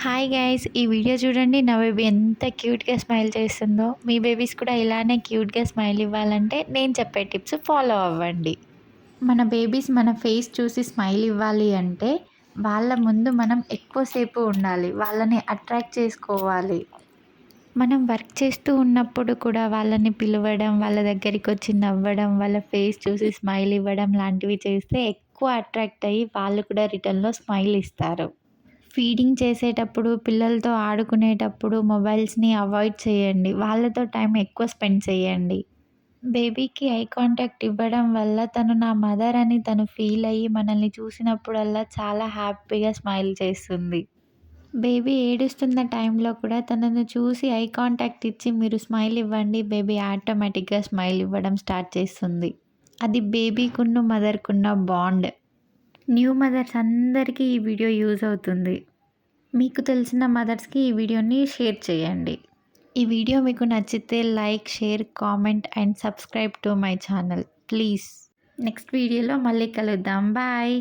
Hi guys! ఈ video చూడండి. నా బేబీ ఎంత క్యూట్‌గా స్మైల్ చేస్తుందో. మీ బేబీస్ కూడా ఇలానే క్యూట్‌గా స్మైల్ ఇవ్వాలంటే నేను చెప్పే టిప్స్ ఫాలో అవ్వండి. మన బేబీస్ మన ఫేస్ చూసి స్మైల్ ఇవ్వాలి అంటే వాళ్ళ ముందు మనం ఎక్కువ సేపు ఉండాలి. వాళ్ళని అట్రాక్ట్ చేసుకోవాలి. మనం వర్క్ చేస్తూ ఉన్నప్పుడు కూడా వాళ్ళని పిలవడం, వాళ్ళ దగ్గరికొచ్చి నవ్వడం, వాళ్ళ ఫేస్ చూసి స్మైల్ ఇవ్వడం లాంటివి చేస్తే ఎక్కువ అట్రాక్ట్ అయ్యి వాళ్ళు కూడా రిటర్న్‌లో స్మైల్ ఇస్తారు. ఫీడింగ్ చేసేటప్పుడు, పిల్లలతో ఆడుకునేటప్పుడు మొబైల్స్‌ని అవాయిడ్ చేయండి. వాళ్ళతో టైం ఎక్కువ స్పెండ్ చేయండి. బేబీకి ఐ కాంటాక్ట్ ఇవ్వడం వల్ల తను నా మదర్ అని తను ఫీల్ అయ్యి మనల్ని చూసినప్పుడల్లా చాలా హ్యాపీగా స్మైల్ చేస్తుంది. బేబీ ఏడుస్తున్న టైంలో కూడా తనను చూసి ఐ కాంటాక్ట్ ఇచ్చి మీరు స్మైల్ ఇవ్వండి. బేబీ ఆటోమేటిక్‌గా స్మైల్ ఇవ్వడం స్టార్ట్ చేస్తుంది. అది బేబీకున్ను, మదర్‌కున్న బాండ్. న్యూ మదర్స్ అందరికీ ఈ వీడియో యూజ్ అవుతుంది. మీకు తెలిసిన మదర్స్‌కి ఈ వీడియోని షేర్ చేయండి. ఈ వీడియో మీకు నచ్చితే like, share, comment and subscribe to my channel please. Next వీడియోలో మళ్ళీ కలుద్దాం. బాయ్.